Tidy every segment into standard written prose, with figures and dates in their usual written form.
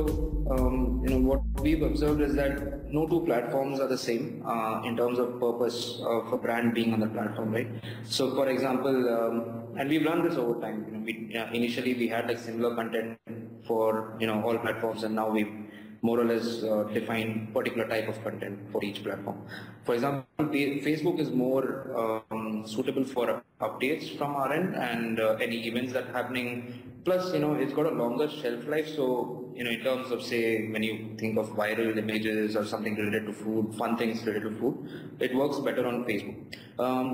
What we've observed is that no two platforms are the same in terms of purpose of a brand being on the platform, right? So, for example, and we've learned this over time. Initially we had like similar content for all platforms, and now we've more or less define particular type of content for each platform. For example, Facebook is more suitable for updates from our end and any events that are happening. Plus, it's got a longer shelf life. So, in terms of, say, when you think of viral images or something related to food, fun things related to food, it works better on Facebook.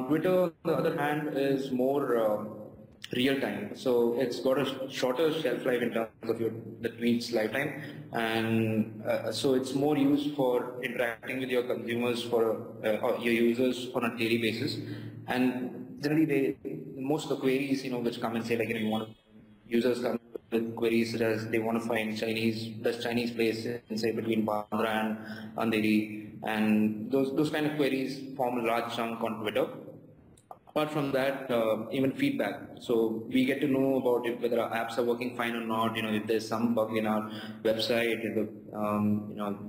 Twitter, on the other hand, is more real time, so it's got a shorter shelf life in terms of the tweet's lifetime, and so it's more used for interacting with your consumers or your users on a daily basis. And generally, most of the queries which come and say, like, you want users come with queries such as they want to find best Chinese place in, say, between Bandra and Andheri, and those kind of queries form a large chunk on Twitter. Apart from that, even feedback. So we get to know about whether our apps are working fine or not. If there's some bug in our website, if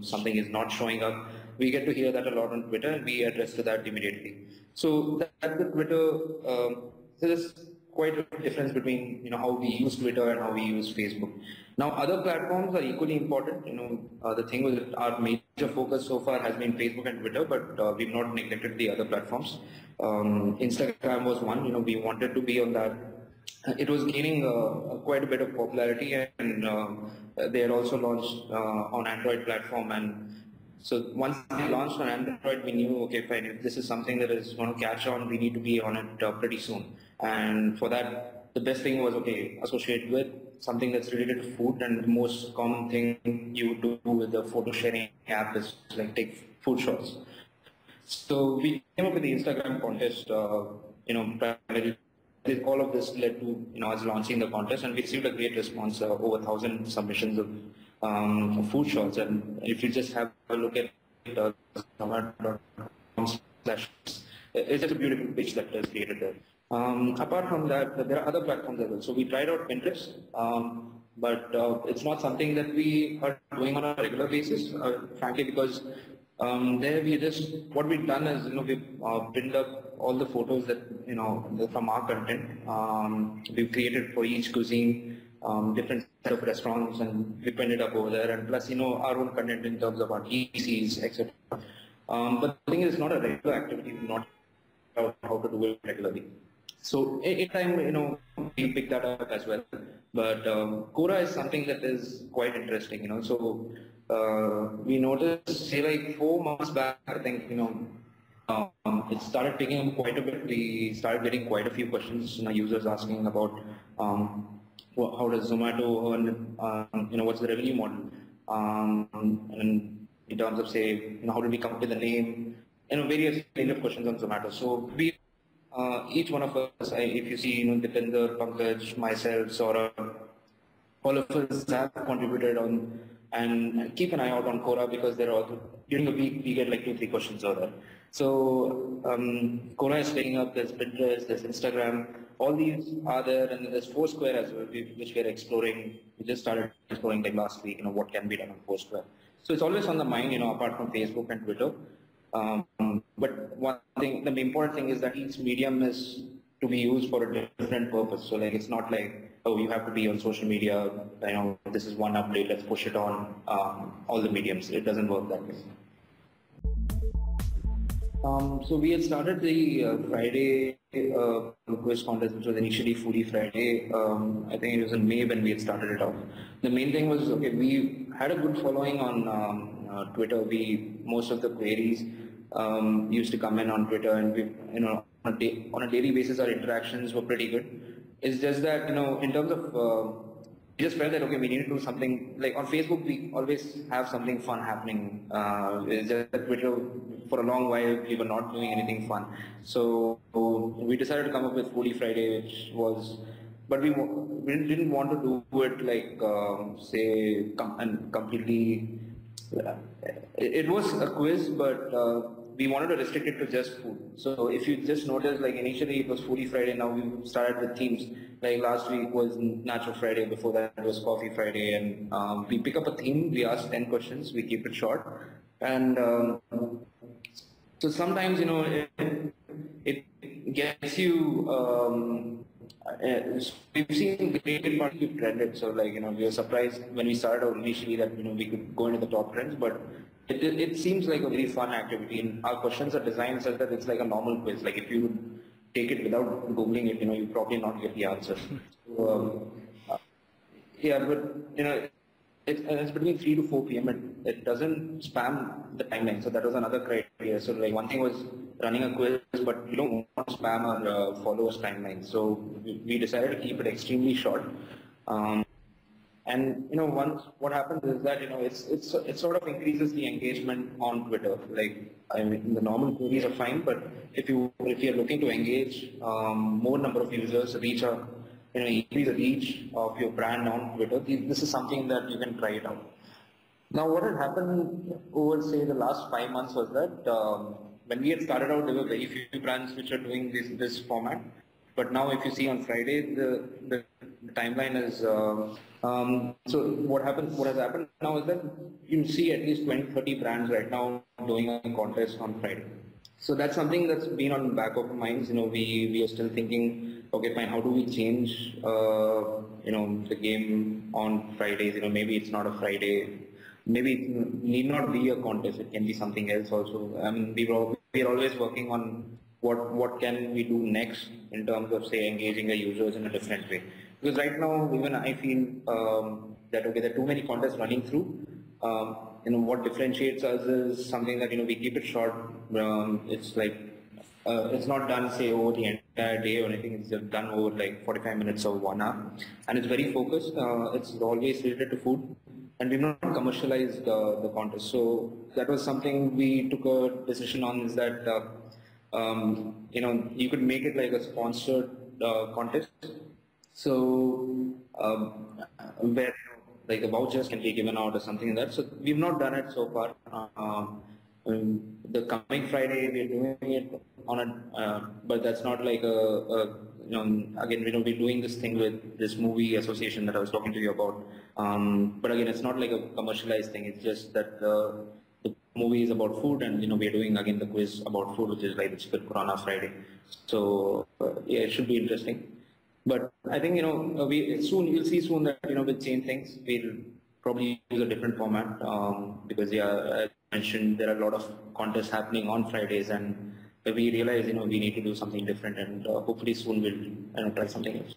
something is not showing up, we get to hear that a lot on Twitter, and we address to that immediately. So that's the Twitter. There's quite a difference between how we use Twitter and how we use Facebook. Now, other platforms are equally important. The thing was that our major focus so far has been Facebook and Twitter, but we've not neglected the other platforms. Instagram was one. We wanted to be on that. It was gaining quite a bit of popularity, and they had also launched on Android platform. And so once we launched on Android, we knew, okay, fine, if this is something that is going to catch on, we need to be on it pretty soon. And for that, the best thing was, okay, associate with something that's related to food, and the most common thing you do with the photo sharing app is like take food shots. So we came up with the Instagram contest, primarily. All of this led to us launching the contest, and we received a great response, over 1,000 submissions of food shots. And if you just have a look at Zomato.com/, it's just a beautiful page that is created there. Apart from that, there are other platforms as well. So we tried out Pinterest, but it's not something that we are doing on a regular basis, frankly, because there what we've done is, we've pinned up all the photos that, from our content. We've created for each cuisine, different set of restaurants, and we pinned it up over there. And plus, our own content in terms of our TCs, etc. But the thing is, it's not a regular activity, not how to do it regularly. So in time, we pick that up as well. But Quora is something that is quite interesting, So we noticed, say, like 4 months back, I think, it started picking up quite a bit. We started getting quite a few questions, users asking about how does Zomato earn, what's the revenue model, and in terms of, say, how did we come up with the name, various kind of questions on Zomato. So we, each one of us, if you see, Dipender, Pankaj, myself, Saurabh, all of us have contributed on, and keep an eye out on Quora, because there are during the week we get like 2-3 questions over there. So Quora is picking up. There's Pinterest, there's Instagram. All these are there, and there's Foursquare as well, which we're exploring. We just started exploring like last week. What can be done on Foursquare. So it's always on the mind. Apart from Facebook and Twitter. But one thing, the important thing is that each medium is to be used for a different purpose. So like, it's not like, oh, you have to be on social media, this is one update, let's push it on all the mediums. It doesn't work that way. So we had started the Friday quiz contest, which was initially Foodie Friday. I think it was in May when we had started it off. The main thing was, okay, we had a good following on Twitter. Most of the queries used to come in on Twitter, and we, on a daily basis, our interactions were pretty good. It's just that, in terms of, we just felt that, okay, we need to do something, like on Facebook, we always have something fun happening. It's just that Twitter, for a long while, we were not doing anything fun. So we decided to come up with Foodie Friday, which was, but we didn't want to do it like, say, completely, it was a quiz, but we wanted to restrict it to just food. So if you just notice, like initially it was Foodie Friday, now we started with themes. Like last week was Natural Friday, before that it was Coffee Friday, and we pick up a theme, we ask 10 questions, we keep it short. And so sometimes, it gets you, we've seen creative parts we've trended. So like, we were surprised when we started out initially that, we could go into the top trends, but it seems like a very fun activity, and our questions are designed such that it's like a normal quiz. Like if you would take it without Googling it, you probably not get the answer. So, yeah, but it's between 3 to 4 p.m. It doesn't spam the timeline. So that was another criteria. So like one thing was running a quiz, but you don't want to spam our followers' timeline. So we decided to keep it extremely short. And once what happens is that it sort of increases the engagement on Twitter. Like I mean, the normal queries are fine, but if you're looking to engage more number of users, reach a increase the reach of your brand on Twitter, this is something that you can try it out. Now, what had happened over say the last 5 months was that when we had started out, there were very few brands which are doing this format. But now, if you see on Friday, the timeline is so what has happened now is that you see at least 20-30 brands right now doing a contest on Friday. So that's something that's been on the back of our minds. We are still thinking, okay, fine, how do we change the game on Fridays? Maybe it's not a Friday. Maybe it need not be a contest. It can be something else also. I mean, we are always working on what can we do next in terms of, say, engaging the users in a different way. Because right now, even I feel that, okay, there are too many contests running through. What differentiates us is something that, we keep it short. It's like, it's not done, say, over the entire day or anything. It's just done over like 45 minutes or 1 hour. And it's very focused. It's always related to food. And we've not commercialized the contest. So that was something we took a decision on, is that you could make it like a sponsored contest. So where like the vouchers can be given out or something like that. So we've not done it so far. The coming Friday we are doing it on a, but that's not like again we're doing this thing with this movie association that I was talking to you about. But again, it's not like a commercialized thing. It's just that the movie is about food, and we are doing again the quiz about food, which is like the Chicken Corona Friday. So yeah, it should be interesting. But I think we'll see soon that we'll change things. We'll probably use a different format because yeah, as I mentioned, there are a lot of contests happening on Fridays, and we realize we need to do something different, and hopefully soon we'll try something else.